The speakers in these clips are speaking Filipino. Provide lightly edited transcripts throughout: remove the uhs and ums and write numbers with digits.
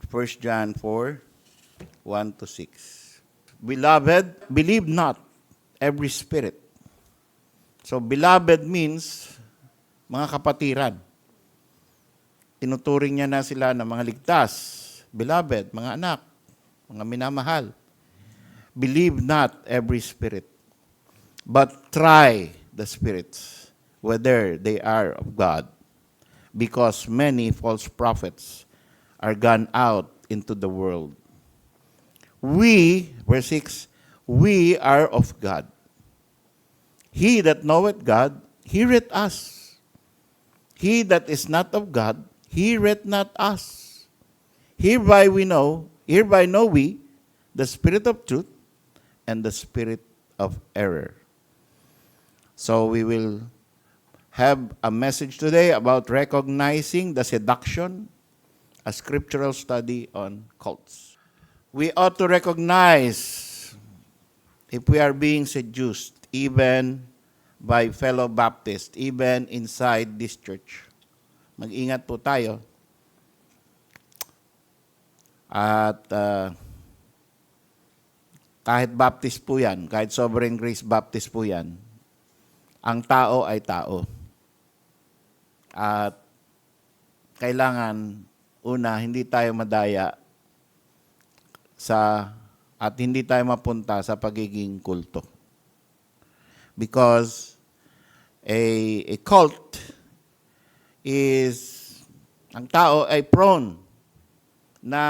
1 John 4, 1 to 6. Beloved, believe not every spirit. So, beloved means mga kapatiran. Tinuturing niya na sila na mga ligtas. Beloved, mga anak, mga minamahal. Believe not every spirit, but try the spirits, whether they are of God, because many false prophets are gone out into the world. We, verse 6, we are of God. He that knoweth God, heareth us. He that is not of God, heareth not us. Hereby know we the spirit of truth and the spirit of error. So we will have a message today about recognizing the seduction, a scriptural study on cults. We ought to recognize if we are being seduced, even by fellow Baptists, even inside this church. Mag-ingat po tayo. At kahit Baptist po yan, kahit Sovereign Grace Baptist po yan, ang tao ay tao. At kailangan, una, hindi tayo madaya at hindi tayo mapunta sa pagiging kulto. Because a cult is, ang tao ay prone na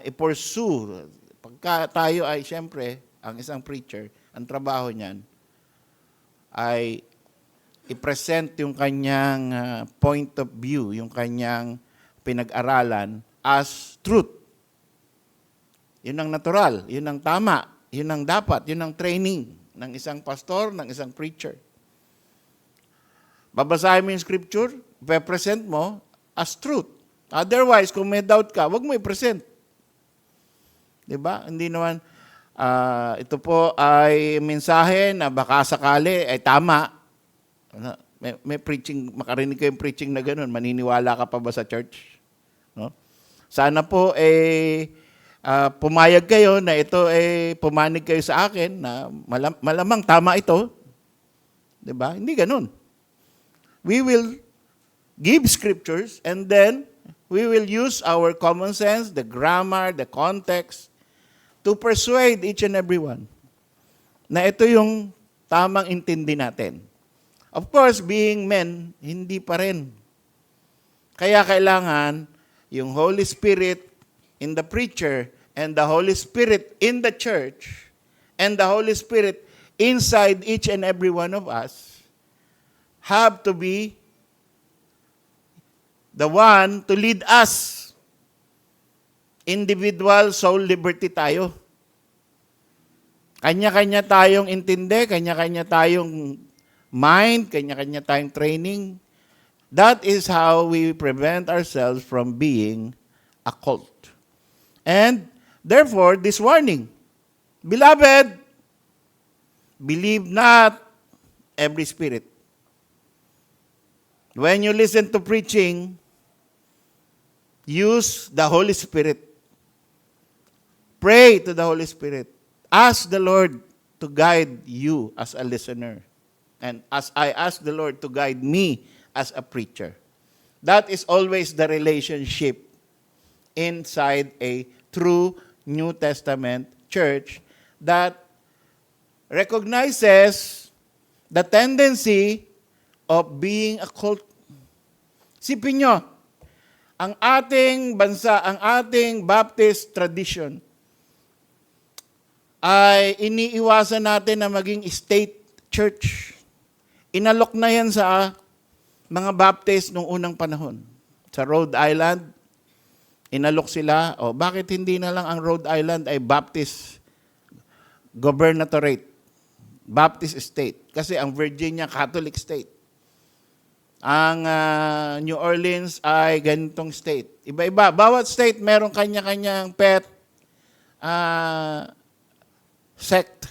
i-pursue. Pagka tayo ay, siyempre, ang isang preacher, ang trabaho niyan ay i-present yung kanyang point of view, yung kanyang pinag-aralan as truth. Yun ang natural, yun ang tama, yun ang dapat, yun ang training ng isang pastor, ng isang preacher. Babasahin mo yung scripture, i-present mo as truth. Otherwise, kung may doubt ka, wag mo i-present. Diba? Hindi naman, ito po ay mensahe na baka sakali ay tama. May preaching, makarinig kayong preaching na gano'n, maniniwala ka pa ba sa church? No? Sana po pumayag kayo na ito pumanig kayo sa akin na malamang tama ito. Diba? Hindi gano'n. We will give scriptures and then we will use our common sense, the grammar, the context, to persuade each and every one na ito yung tamang intindi natin. Of course, being men, hindi pa rin. Kaya kailangan yung Holy Spirit in the preacher and the Holy Spirit in the church and the Holy Spirit inside each and every one of us have to be the one to lead us. Individual soul liberty tayo. Kanya-kanya tayong intindi, kanya-kanya tayong mind, kanya-kanya tayong training. That is how we prevent ourselves from being a cult. And therefore, this warning, beloved, believe not every spirit. When you listen to preaching, use the Holy Spirit. Pray to the Holy Spirit. Ask the Lord to guide you as a listener. And as I ask the Lord to guide me as a preacher. That is always the relationship inside a true New Testament church that recognizes the tendency of being a cult. Sipin nyo, ang ating bansa, ang ating Baptist tradition, ay iniiwasan natin na maging state church. Inalok na yan sa mga Baptist noong unang panahon. Sa Rhode Island, inalok sila. Bakit hindi na lang ang Rhode Island ay Baptist governorate, Baptist state? Kasi ang Virginia, Catholic state. Ang New Orleans ay ganitong state. Iba-iba. Bawat state meron kanya-kanyang pet sect,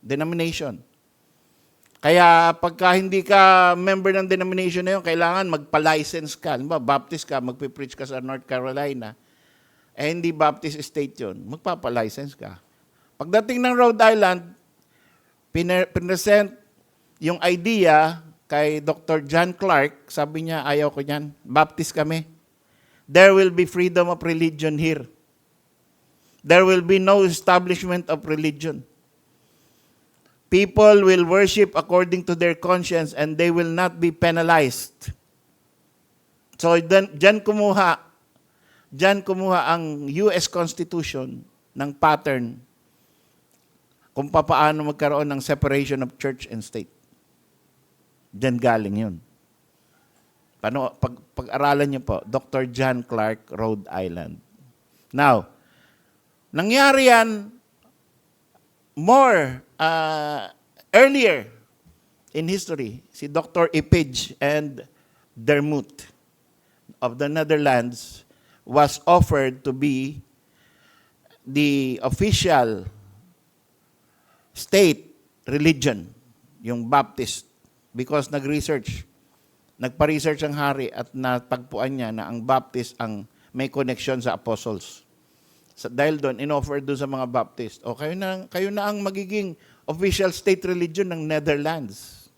denomination. Kaya pagka hindi ka member ng denomination na yun, kailangan magpa-license ka. Baptist ka, magpipreach ka sa North Carolina. hindi Baptist state yun, magpapalicense ka. Pagdating ng Rhode Island, present yung idea kay Dr. John Clark, sabi niya, ayaw ko niyan, Baptist kami. There will be freedom of religion here. There will be no establishment of religion. People will worship according to their conscience and they will not be penalized. So, dyan kumuha ang US Constitution ng pattern kung paano magkaroon ng separation of church and state. Diyan galing yun. Pag-aralan niyo po, Dr. John Clark, Rhode Island. Now, nangyari yan earlier in history. Si Dr. Ipage and Dermuth of the Netherlands was offered to be the official state religion, yung Baptist, because nagpa-research ang hari at natagpuan niya na ang Baptist ang may connection sa apostles. Dahil doon, in-offer doon sa mga Baptist, kayo na ang magiging official state religion ng Netherlands.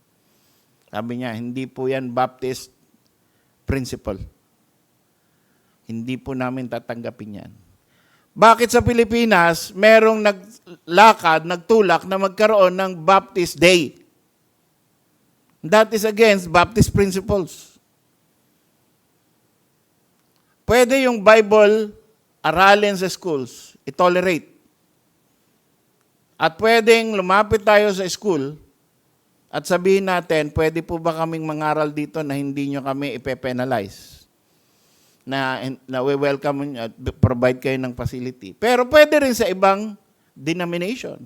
Sabi niya, hindi po yan Baptist principle. Hindi po namin tatanggapin yan. Bakit sa Pilipinas, merong nagtulak na magkaroon ng Baptist Day? That is against Baptist principles. Pwede yung Bible aralin sa schools, i-tolerate. At pwedeng lumapit tayo sa school at sabihin natin, pwede po ba kaming mangaral dito na hindi nyo kami ipe-penalize? Na we-welcome, provide kayo ng facility. Pero pwede rin sa ibang denomination.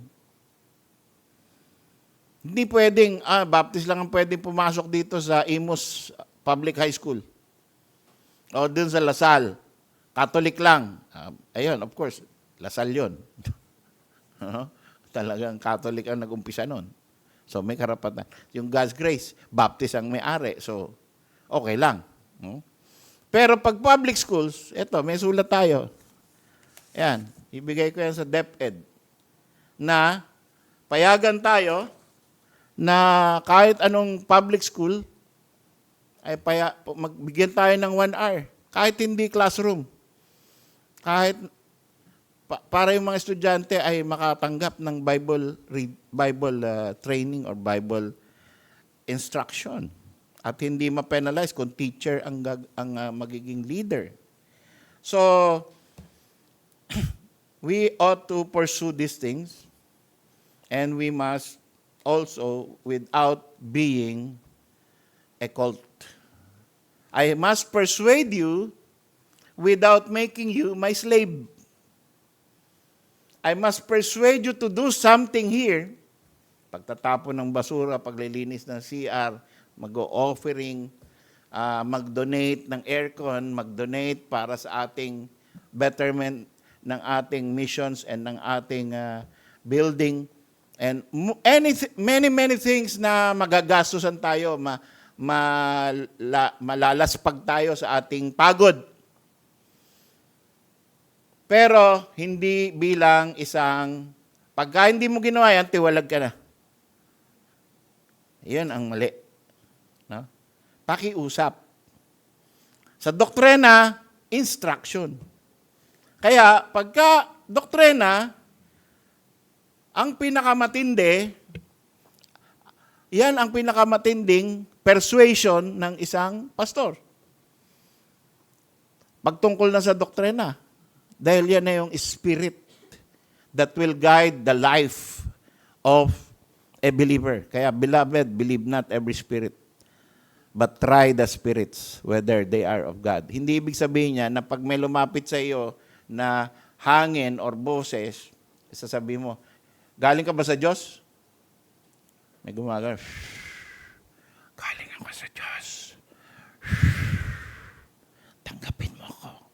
Hindi pwedeng, Baptist lang ang pwedeng pumasok dito sa Imus Public High School. O dun sa Lasal. Catholic lang. Ayun, of course, Lasal yun. Talagang Catholic ang nag-umpisa nun. So may karapatan. Yung God's Grace, Baptist ang may-ari. So, okay lang. Pero pag public schools, eto, may sulat tayo. Yan, ibigay ko yan sa DepEd. Na payagan tayo na kahit anong public school, ay magbigyan tayo ng 1 hour. Kahit hindi classroom. Kahit para yung mga estudyante ay makatanggap ng Bible training or Bible instruction. At hindi ma-penalize kung teacher ang magiging leader. So, we ought to pursue these things, and we must also, without being a cult. I must persuade you without making you my slave. I must persuade you to do something here. Pagtatapon ng basura, paglilinis ng CR, mag-offering, mag-donate ng aircon, mag-donate para sa ating betterment ng ating missions and ng ating building. And many things na magagastusan tayo, malalaspag tayo sa ating pagod. Pero hindi bilang pagka hindi mo ginawa yan, tiwalag ka na. Yan ang mali. No? Pakiusap. Sa doktrina, instruction. Kaya, pagka doktrina, ang pinakamatindi, yan ang pinakamatinding persuasion ng isang pastor. Pagtungkol na sa doktrina. Dahil yan na yung spirit that will guide the life of a believer. Kaya, beloved, believe not every spirit, but try the spirits, whether they are of God. Hindi ibig sabihin niya na pag may lumapit sa iyo na hangin or boses, sasabihin mo, galing ka ba sa Diyos? May gumagano. Galing ako sa Diyos. Tanggapin mo ako.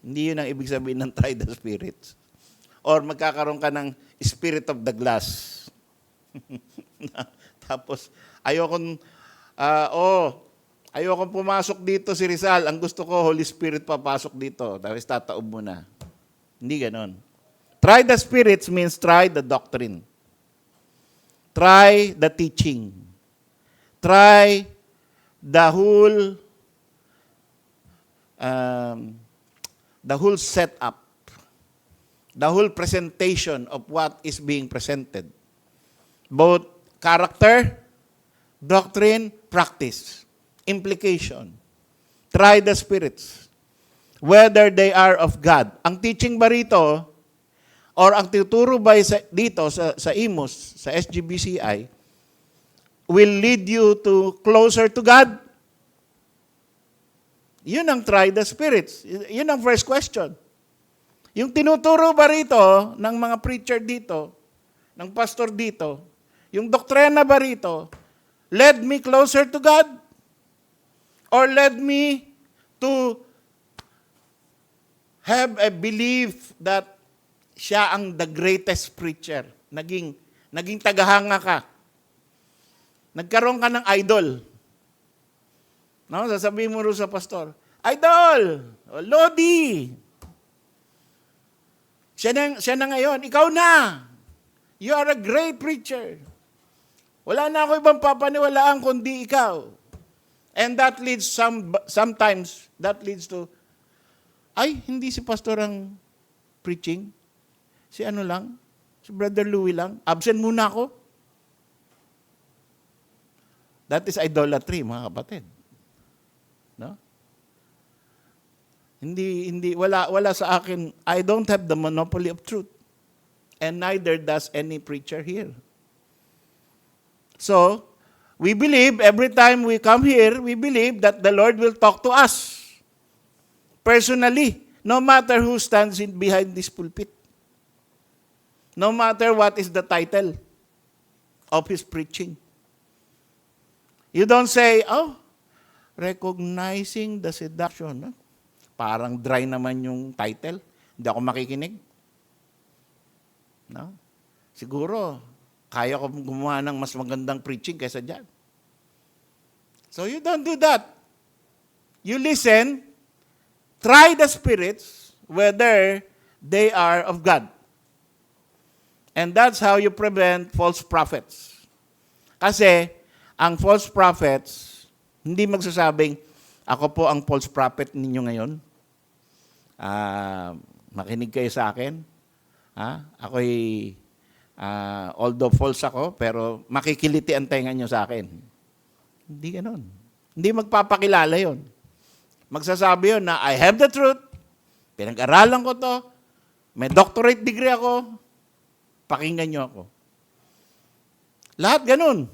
Hindi yun ang ibig sabihin ng try the spirits. Or magkakaroon ka ng spirit of the glass. Tapos, Ayoko pumasok dito si Rizal. Ang gusto ko, Holy Spirit papasok dito. Tapos tataob mo na. Hindi ganon. Try the spirits means try the doctrine. Try the teaching. Try the whole setup. The whole presentation of what is being presented. Both character, doctrine, practice, implication. Try the spirits, whether they are of God. Ang teaching ba rito, or ang tuturo ba dito sa IMUS, sa SGBCI, will lead you to closer to God? Yun ang try the spirits. Yun ang first question. Yung tinuturo ba rito ng mga preacher dito, ng pastor dito, yung doktrina ba rito, led me closer to God? Or led me to have a belief that siya ang the greatest preacher? Naging tagahanga ka. Nagkaroon ka ng idol. No, sasabihin mo rin sa pastor, idol, Lodi. Siya na ngayon, ikaw na. You are a great preacher. Wala na ako ibang papaniwalaan kundi ikaw. And that leads sometimes to, ay, hindi si pastor ang preaching. Si ano lang, si Brother Louie lang. Absent muna ako. That is idolatry, mga kapatid. No? Wala sa akin. I don't have the monopoly of truth. And neither does any preacher here. So, we believe, every time we come here, we believe that the Lord will talk to us personally, no matter who stands behind this pulpit. No matter what is the title of his preaching. You don't say, recognizing the seduction. No? Parang dry naman yung title. Hindi ako makikinig. No? Siguro, kaya ko gumawa ng mas magandang preaching kaysa dyan. So you don't do that. You listen, try the spirits, whether they are of God. And that's how you prevent false prophets. Kasi, ang false prophets, hindi magsasabing, ako po ang false prophet ninyo ngayon. Makinig kayo sa akin. Ako'y, although false ako, pero makikiliti ang tenga nyo sa akin. Hindi ganon. Hindi magpapakilala yon. Magsasabi yun na, I have the truth, pinag-aralan ko to, may doctorate degree ako, pakinggan nyo ako. Lahat ganon.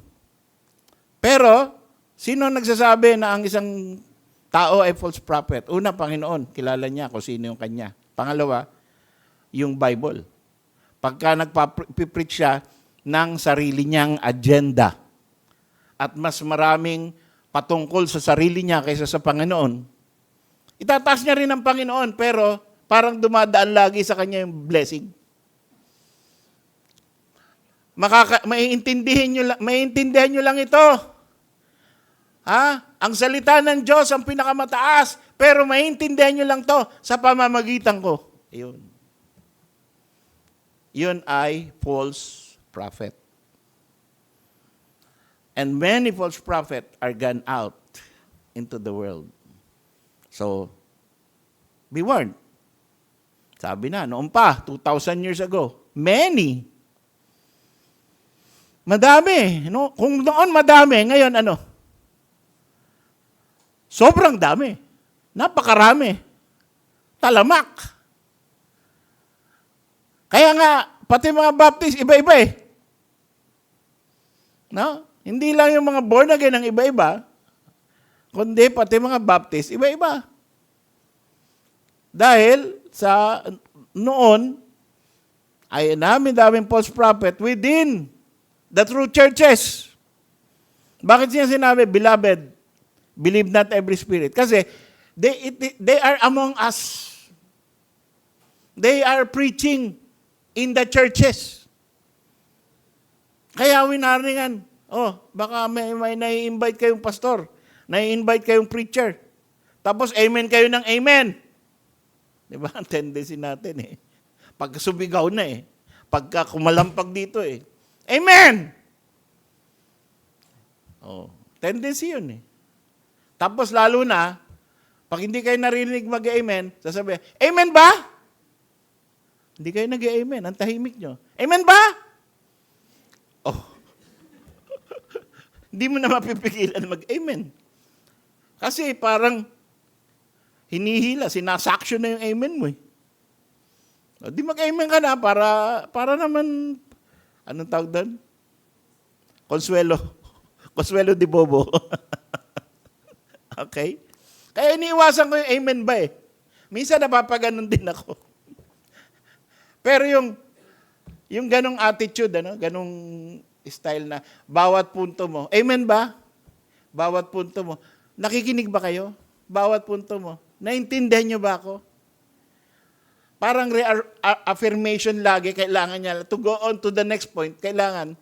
Pero, sino nagsasabi na ang isang tao ay false prophet? Una, Panginoon, kilala niya kung sino yung kanya. Pangalawa, yung Bible. Pagka nagpa-preach siya ng sarili niyang agenda at mas maraming patungkol sa sarili niya kaysa sa Panginoon, itataas niya rin ang Panginoon, pero parang dumadaan lagi sa kanya yung blessing. Maiintindihan nyo lang ito. Ang salita ng Diyos ang pinakamataas, pero maiintindihan nyo lang to sa pamamagitan ko. Yun ay false prophet. And many false prophets are gone out into the world. So, be warned. Sabi na, noon pa, 2,000 years ago, many. Madami. No? Kung noon madami, ngayon ano? Sobrang dami. Napakarami. Talamak. Kaya nga, pati mga Baptist, iba-iba eh. No? Hindi lang yung mga born again ang iba-iba, kundi pati mga Baptist, iba-iba. Dahil sa noon, ay daming false prophet within the true churches. Bakit niya sinabi, beloved, believe not every spirit? Kasi they are among us. They are preaching in the churches. Kaya winaringan, baka may nai-invite kayong pastor. Na-invite kayong preacher. Tapos amen kayo ng amen. Di ba? Ang tendency natin eh. Pag sumigaw na eh. Pagka kumalampag dito eh. Amen! Oh, tendency yun eh. Tapos lalo na, pag hindi kayo narinig mag-amen, sasabihin, amen ba? Hindi kayo nag-amen. Ang tahimik nyo. Amen ba? Oh. Hindi mo na mapipigilan mag-amen. Kasi parang hinihila, sinasaksyon na yung amen mo eh. O, di mag-amen ka na para naman, anong tawag doon? Consuelo. Consuelo de Bobo. Okay? Kaya iniiwasan ko yung amen ba eh. Minsan napapaganon din ako. Pero yung ganong attitude, ganong style na bawat punto mo, amen ba? Bawat punto mo. Nakikinig ba kayo? Bawat punto mo. Naintindihan nyo ba ako? Parang affirmation lagi, kailangan niya, to go on to the next point, kailangan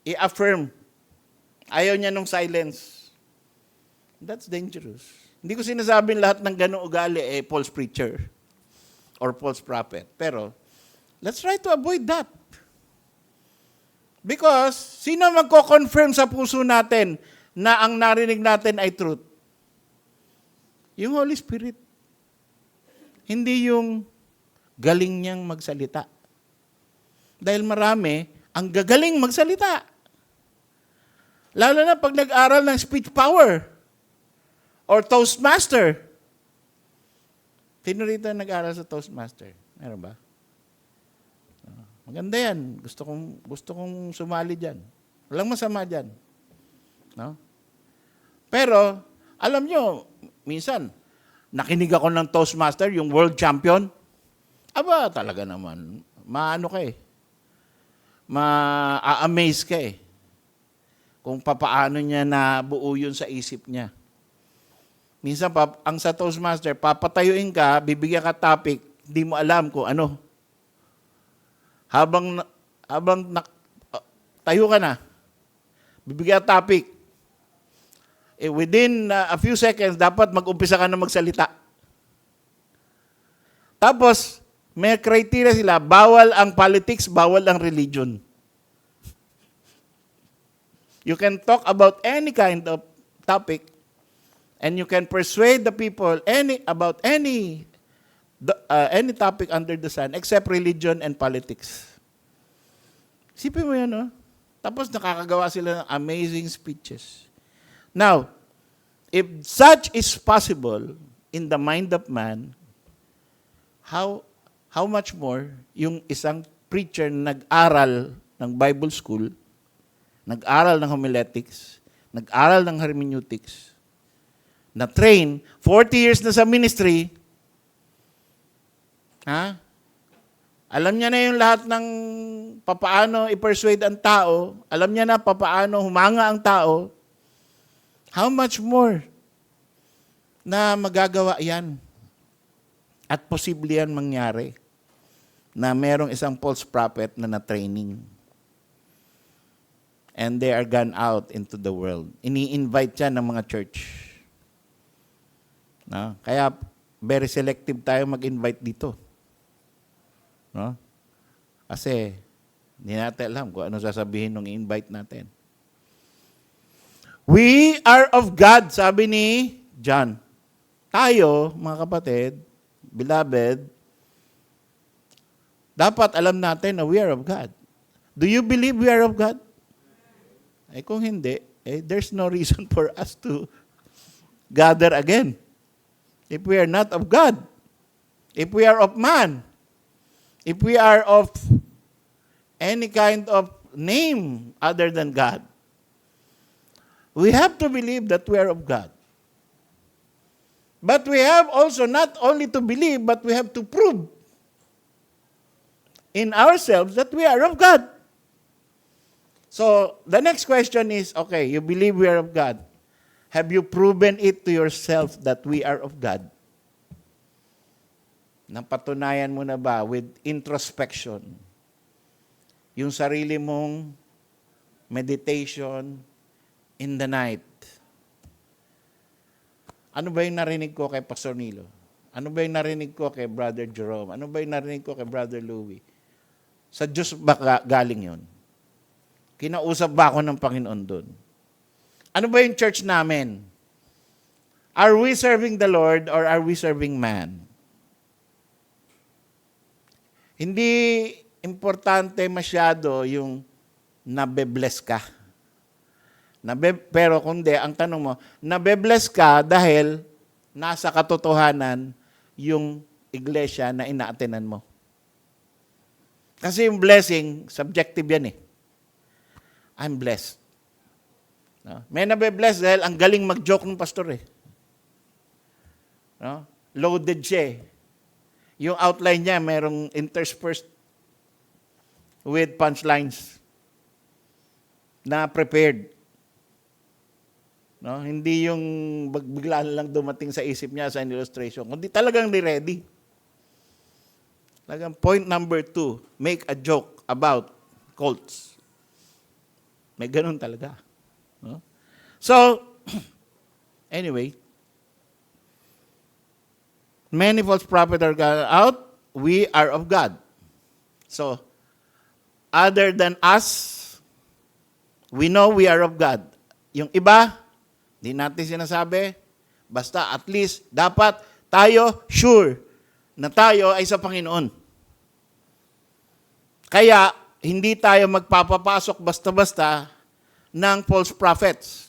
i-affirm. Ayaw niya nung silence. That's dangerous. Hindi ko sinasabing lahat ng ganong ugali false preacher or false prophet. Pero, let's try to avoid that. Because, sino magko-confirm sa puso natin na ang narinig natin ay truth? Yung Holy Spirit. Hindi yung galing niyang magsalita. Dahil marami, ang gagaling magsalita. Lalo na pag nag-aral ng speech power or Toastmaster. Sino rito nag-aral sa Toastmaster? Meron ba? Maganda yan. Gusto kong sumali dyan. Walang masama dyan. No? Pero, alam nyo, minsan, nakinig ako ng Toastmaster, yung world champion. Aba, talaga naman. Maano ka eh. Ma-amaze ka eh. Kung papaano niya nabuo yun sa isip niya. Minsan, ang sa Toastmaster, papatayuin ka, bibigyan ka topic, hindi mo alam kung ano. Habang tayo ka na, bibigyan ka topic, within a few seconds, dapat mag-umpisa ka na magsalita. Tapos, may criteria sila, bawal ang politics, bawal ang religion. You can talk about any kind of topic, and you can persuade the people about any topic under the sun, except religion and politics. Isipin mo yan, no? Tapos nakakagawa sila ng amazing speeches. Now, if such is possible in the mind of man, how much more yung isang preacher na nag-aral ng Bible school, nag-aral ng homiletics, nag-aral ng hermeneutics, na train, 40 years na sa ministry, alam niya na yung lahat ng papaano i-persuade ang tao, alam niya na papaano humanga ang tao, how much more na magagawa yan? At posible yan mangyari na merong isang false prophet na na-training. And they are gone out into the world. Ini-invite yan ng mga church. No? Kaya very selective tayo mag-invite dito. No? Kasi hindi natin alam kung ano sasabihin ng invite natin. We are of God, sabi ni John. Tayo, mga kapatid, beloved, dapat alam natin na we are of God. Do you believe we are of God? Kung hindi, there's no reason for us to gather again. If we are not of God, if we are of man, if we are of any kind of name other than God, we have to believe that we are of God. But we have also not only to believe, but we have to prove in ourselves that we are of God. So, the next question is, okay, you believe we are of God. Have you proven it to yourself that we are of God? Napatunayan mo na ba with introspection, yung sarili mong meditation, in the night. Ano ba yung narinig ko kay Pastor Nilo? Ano ba yung narinig ko kay Brother Jerome? Ano ba yung narinig ko kay Brother Louie? Sa Diyos ba galing yun? Kinausap ba ako ng Panginoon doon? Ano ba yung church namin? Are we serving the Lord or are we serving man? Hindi importante masyado yung nabe-bless ka. Pero kundi, ang tanong mo, nabe-bless ka dahil nasa katotohanan yung iglesia na ina-attenan mo. Kasi yung blessing, subjective yan eh. I'm blessed. No? May nabe-bless dahil ang galing mag-joke ng pastor eh. No? Loaded siya eh. Yung outline niya, merong interspersed with punchlines na prepared. No? Hindi yung biglaan lang dumating sa isip niya sa illustration, kundi talagang ready. Talagang point number 2, make a joke about cults. May ganun talaga. No? So, anyway, many false prophets are gone out, we are of God. So, other than us, we know we are of God. Yung iba, di natin sinasabi, basta at least dapat tayo sure na tayo ay sa Panginoon. Kaya, hindi tayo magpapapasok basta-basta ng false prophets.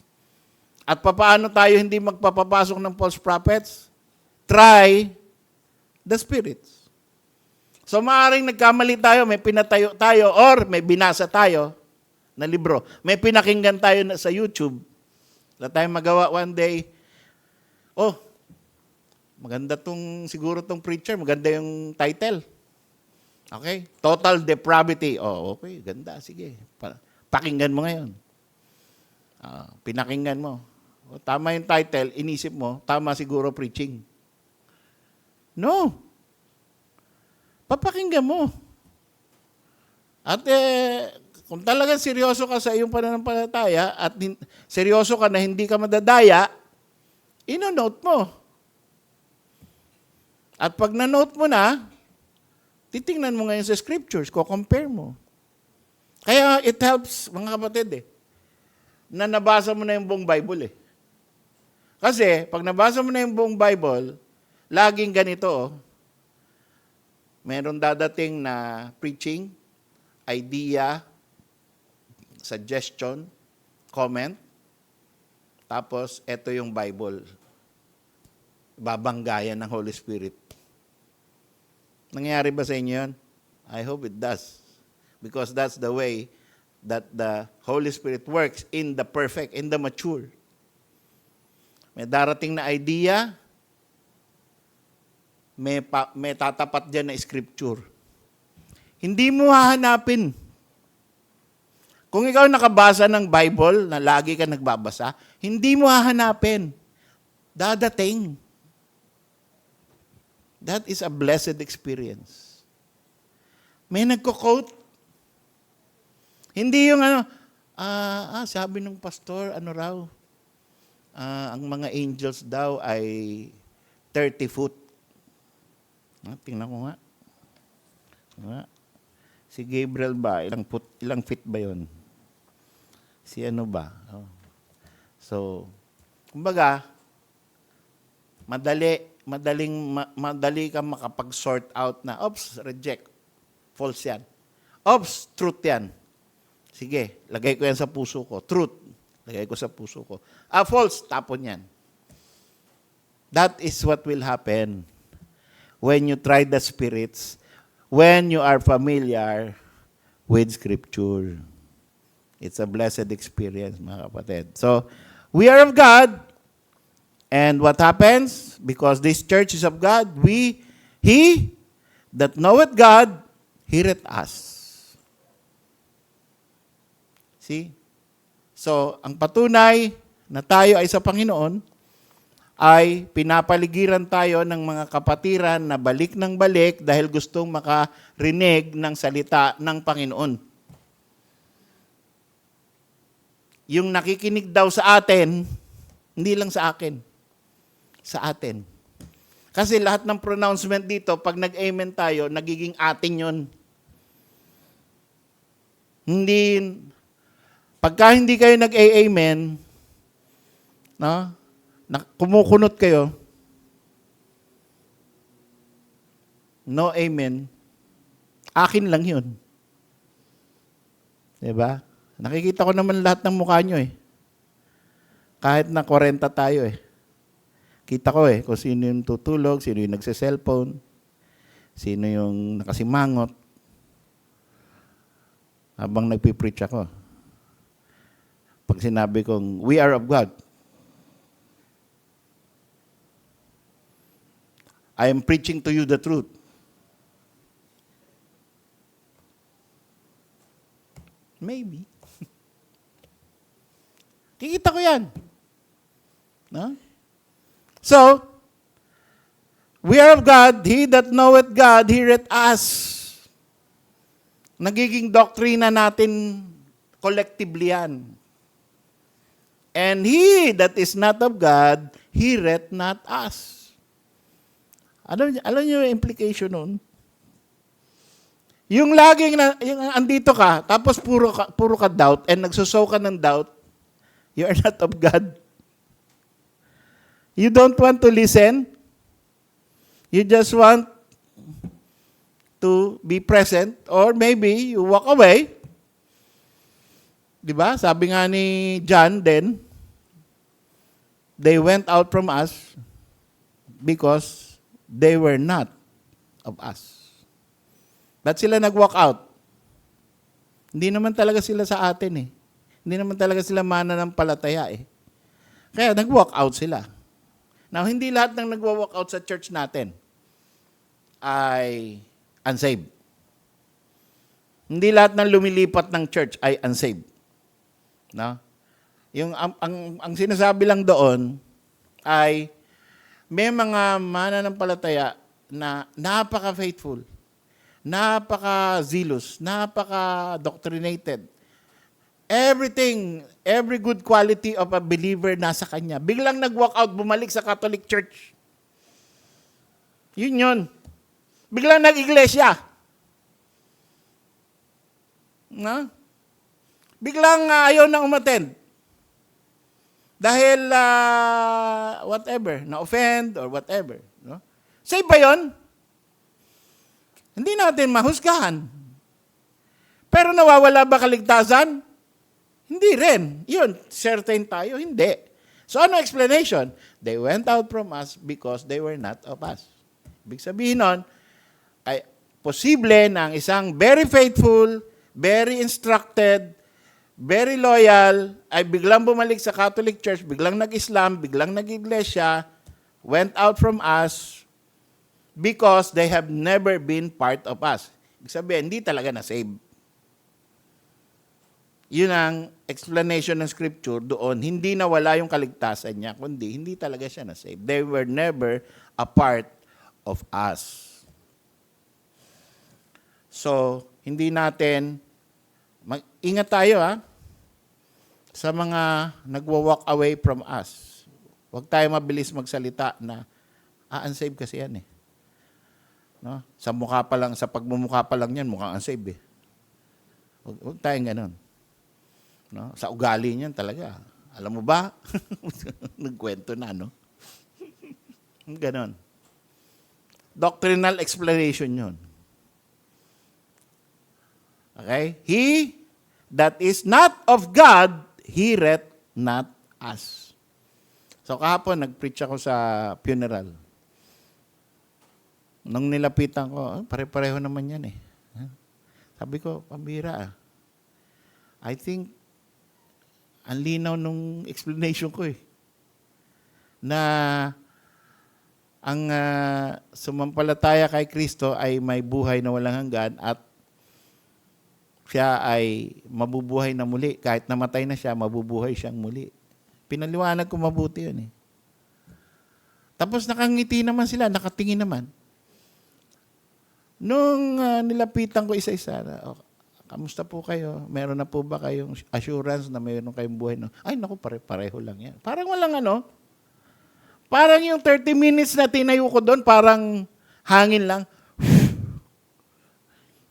At papaano tayo hindi magpapapasok ng false prophets? Try the spirits. So maaaring nagkamali tayo, may pinatayo tayo, or may binasa tayo na libro. May pinakinggan tayo sa YouTube. Wala tayong magawa one day. Oh, maganda siguro tong preacher, maganda yung title. Okay? Total depravity. Oh, okay, ganda, sige. Pakinggan mo ngayon. Pinakinggan mo. Oh, tama yung title, inisip mo, tama siguro preaching. No. Papakinggan mo. At kung talagang seryoso ka sa iyong pananampalataya at seryoso ka na hindi ka madadaya, ino-note mo. At pag na-note mo na, titingnan mo ngayon sa scriptures, compare mo. Kaya it helps, mga kapatid, na nabasa mo na yung buong Bible. Kasi, pag nabasa mo na yung buong Bible, laging ganito, meron dadating na preaching, idea, suggestion, comment, tapos ito yung Bible. Babanggayan ng Holy Spirit. Nangyayari ba sa inyo yun? I hope it does. Because that's the way that the Holy Spirit works in the perfect, in the mature. May darating na idea, may tatapat dyan na scripture. Hindi mo hahanapin. Kung ikaw nakabasa ng Bible, na lagi ka nagbabasa, hindi mo hahanapin. Dadating. That is a blessed experience. May nagko-quote. Hindi yung sabi ng pastor, raw, ang mga angels daw ay 30 foot. Tingnan ko nga. Si Gabriel ba? Ilang feet ba yon? Si ano ba? Oh. So, kumbaga, madali ka makapag-sort out na, oops, reject. False yan. Oops, truth yan. Sige, lagay ko yan sa puso ko. Truth, lagay ko sa puso ko. False, tapon yan. That is what will happen when you try the spirits, when you are familiar with Scripture. It's a blessed experience, mga kapatid. So, we are of God, and what happens? Because this church is of God, He that knoweth God, heareth us. See? So, ang patunay na tayo ay sa Panginoon, ay pinapaligiran tayo ng mga kapatiran na balik ng balik dahil gustong makarinig ng salita ng Panginoon. yung nakikinig daw sa atin, hindi lang sa akin, sa atin. Kasi lahat ng pronouncement dito, pag nag-amen tayo, nagiging atin yun. Hindi, pagka hindi kayo nag-amen, no, kumukunot kayo, no amen, akin lang yun. Diba? Nakikita ko naman lahat ng mukha nyo eh. Kahit na 40 tayo eh. Kita ko eh, kung sino yung tutulog, sino yung nagse-cellphone, sino yung nakasimangot. Habang nagpipreach ako. Pag sinabi kong, we are of God, I am preaching to you the truth. Maybe. Kikita ko yan. No? So, we are of God, he that knoweth God, heareth us. Nagiging doktrina natin collectively yan. And he that is not of God, heareth not us. Alam niyo yung implication nun? Yung laging, yung andito ka, tapos puro ka doubt, and nagsusow ka ng doubt, you are not of God. You don't want to listen. You just want to be present, or maybe you walk away. Diba? Sabi nga ni John then, they went out from us because they were not of us. Ba't sila nag-walk out? Hindi naman talaga sila sa atin eh. Hindi naman talaga sila mananampalataya eh. Kaya nag-walk out sila. Now, hindi lahat ng nag-walk out sa church natin ay unsaved. Hindi lahat ng lumilipat ng church ay unsaved. No? Yung ang sinasabi lang doon ay may mga mananampalataya na napaka-faithful, napaka-zealous, napaka-doctrinated. Everything, every good quality of a believer nasa kanya. Biglang nag-walk out, bumalik sa Catholic Church. Yun. Biglang nag-iglesia. No? Biglang ayaw na umattend. Dahil whatever, na-offend or whatever. No? Save ba yun? Hindi natin mahusgahan. Pero nawawala ba kaligtasan? Hindi rin. Yun, certain tayo, hindi. So ano explanation? They went out from us because they were not of us. Ibig sabihin nun, ay posible na ang isang very faithful, very instructed, very loyal, ay biglang bumalik sa Catholic Church, biglang nag-Islam, biglang nag-Iglesia, went out from us because they have never been part of us. Ibig sabihin, hindi talaga na-save. Yun ang explanation ng scripture doon. Hindi nawala yung kaligtasan niya, kundi hindi talaga siya na-save. They were never a part of us. So, hindi natin, ingat tayo sa mga nagwa-walk away from us. Huwag tayo mabilis magsalita na, unsaved kasi yan eh. No? Sa mukha pa lang, sa pagmumukha pa lang yan, mukhang unsaved eh. Huwag tayong ganun. No? Sa ugali niyan talaga. Alam mo ba? Nagkwento na, no? Ganon. Doctrinal explanation yun. Okay? He that is not of God, heareth not us. So kahapon, nag-preach ako sa funeral. Nung nilapitan ko, pare-pareho naman yan eh. Sabi ko, pambira I think, ang linaw nung explanation ko eh. Na ang sumampalataya kay Kristo ay may buhay na walang hanggan at siya ay mabubuhay na muli. Kahit namatay na siya, mabubuhay siyang muli. Pinaliwanag ko mabuti yun eh. Tapos nakangiti naman sila, nakatingin naman. Nung nilapitan ko isa-isa, Kamusta po kayo? Meron na po ba kayong assurance na meron kayong buhay? No? Ay, naku, pare-pareho lang yan. Parang walang ano. Parang yung 30 minutes na tinayo ko doon, parang hangin lang.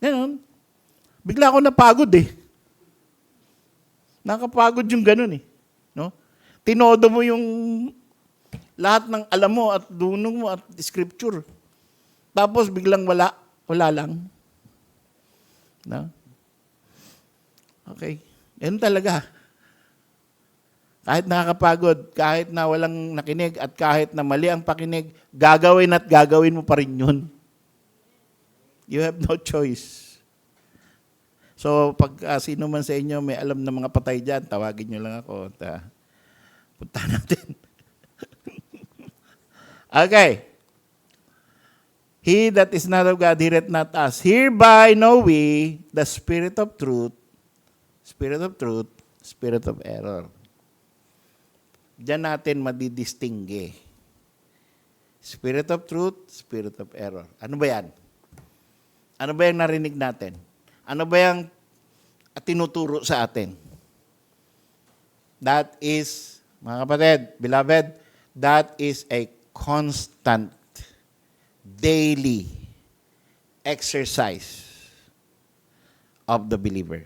Ganon. Bigla ako napagod eh. Nakapagod yung ganun eh. No? Tinodo mo yung lahat ng alam mo at dunong mo at scripture. Tapos biglang wala lang. No? Okay. Yan talaga. Kahit nakakapagod, kahit na walang nakinig, at kahit na mali ang pakinig, gagawin at gagawin mo pa rin yun. You have no choice. So, pag sino man sa inyo may alam na mga patay dyan, tawagin nyo lang ako. Punta natin. Okay. He that is not of God, heareth not us. Hereby know we the spirit of truth, spirit of error. Diyan natin madidistingue. Spirit of truth, spirit of error. Ano ba yan? Ano ba yung narinig natin? Ano ba yung tinuturo sa atin? That is, mga kapatid, beloved, that is a constant, daily exercise of the believer.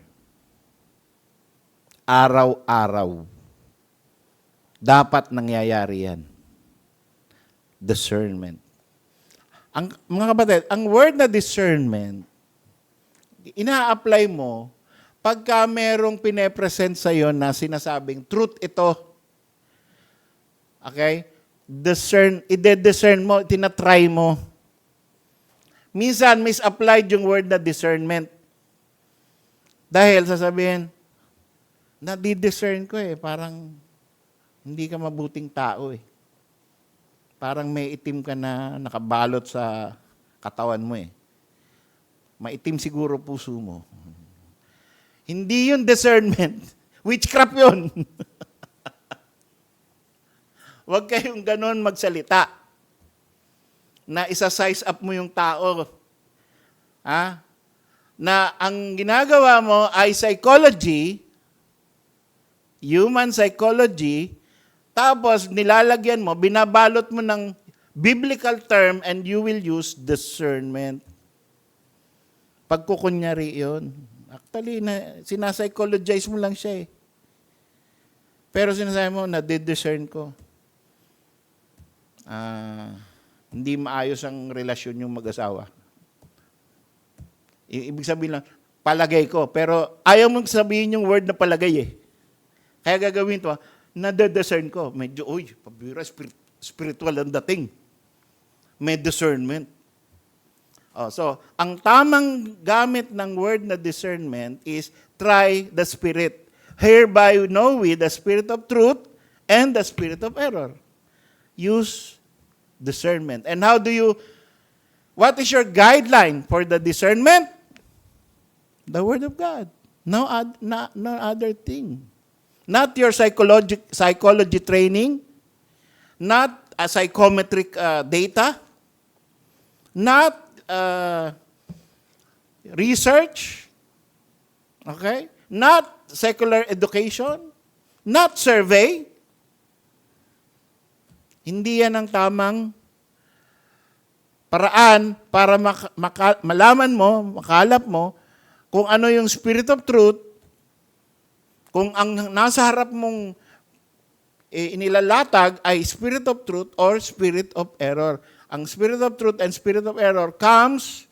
Araw-araw. Dapat nangyayari yan. Discernment. Mga kapatid, ang word na discernment, ina-apply mo pagka merong pine-present sa'yo na sinasabing, truth ito. Okay? Ide-discern mo, tinatry mo. Minsan, misapplied yung word na discernment. Dahil sasabihin, nadi-discern ko eh, parang hindi ka mabuting tao eh. Parang may itim ka na nakabalot sa katawan mo eh. Maitim siguro puso mo. Hindi yun discernment. Witchcraft yun. Huwag kayong ganon magsalita. Na isa-size up mo yung tao. Ha? Na ang ginagawa mo ay psychology, human psychology, tapos nilalagyan mo, binabalot mo ng biblical term and you will use discernment. Pagkukunyari yun. Actually, sinapsychologize mo lang siya eh. Pero sinasabi mo, nadidiscern ko. Hindi maayos ang relasyon yung mag-asawa. Ibig sabihin lang, palagay ko. Pero ayaw mong sabihin yung word na palagay eh. Kaya gagawin ito, nadidiscern ko. Medyo, pabira, spiritual ang dating. May discernment. So, ang tamang gamit ng word na discernment is try the spirit. Hereby know we the spirit of truth and the spirit of error. Use discernment. And what is your guideline for the discernment? The Word of God. No other thing. Not your psychology training, not a psychometric data, not research, okay? Not secular education, not survey. Hindi yan ang tamang paraan para malaman mo, makalap mo, kung ano yung spirit of truth, kung ang nasa harap mong inilalatag ay spirit of truth or spirit of error. Ang spirit of truth and spirit of error comes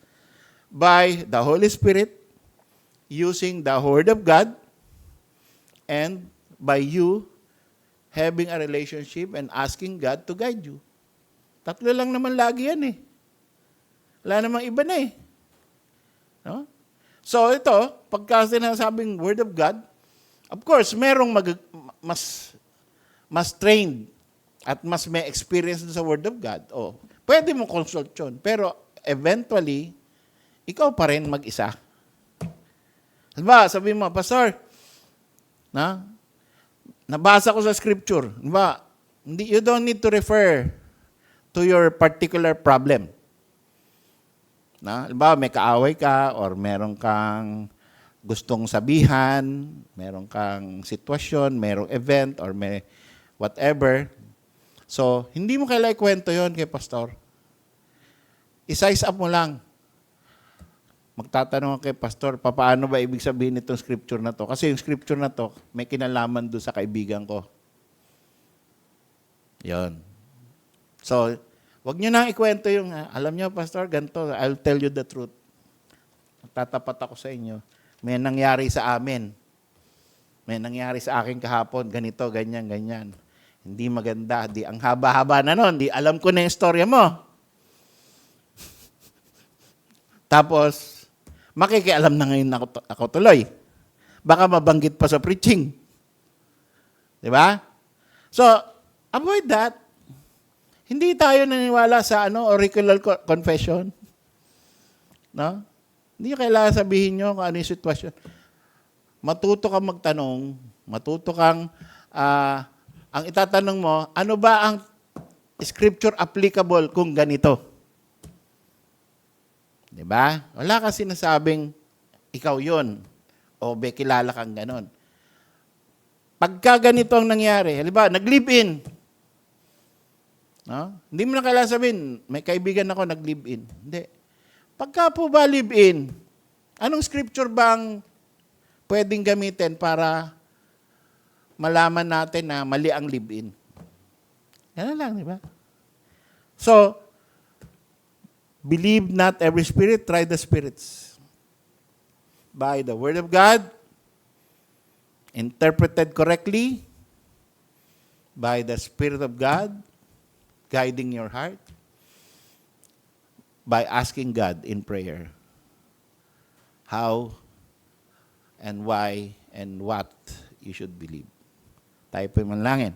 by the Holy Spirit using the Word of God and by you having a relationship and asking God to guide you. Tatlo lang naman lagi yan eh. Wala namang iba na eh. No? So ito, pagka sinasabing Word of God, of course, merong mas trained at mas may experience sa Word of God. Pwede mo consult yun. Pero eventually, ikaw pa rin mag-isa. Diba, sabi mo, Pastor, nabasa ko sa scripture. Diba, you don't need to refer to your particular problem. Diba, may kaaway ka or meron kang gustong sabihan, meron kang sitwasyon, merong event, or may whatever. So, hindi mo kailangan ikwento yon kay pastor. I-size up mo lang. Magtatanong kay pastor, paano ba ibig sabihin itong scripture na to? Kasi yung scripture na to, may kinalaman doon sa kaibigan ko. Yon. So, wag nyo nang ikwento yung, alam nyo, pastor, ganito, I'll tell you the truth. Tatapat ako sa inyo. May nangyari sa amin. May nangyari sa akin kahapon, ganito, ganyan, ganyan. Hindi maganda. Di, ang haba-haba na nun. Di, alam ko na yung storya mo. Tapos, makikialam na ngayon ako tuloy. Baka mabanggit pa sa preaching. Di ba? So, avoid that. Hindi tayo naniniwala sa auricular confession. No? Hindi kailangan sabihin nyo kung ano yung sitwasyon. Matuto kang magtanong, matuto kang, ang itatanong mo, ano ba ang scripture applicable kung ganito? Diba? Wala ka sinasabing ikaw yun o kilala kang ganon. Pagka ganito ang nangyari, halimbawa, nag-live-in. No? Hindi mo na kailangan sabihin, may kaibigan ako nag-live-in. Hindi. Pagka po ba live-in, anong scripture bang pwedeng gamitin para malaman natin na mali ang live-in? Yan lang, di ba? So, believe not every spirit, try the spirits. By the word of God, interpreted correctly, by the Spirit of God, guiding your heart, by asking God in prayer how and why and what you should believe. Tayo po manalangin.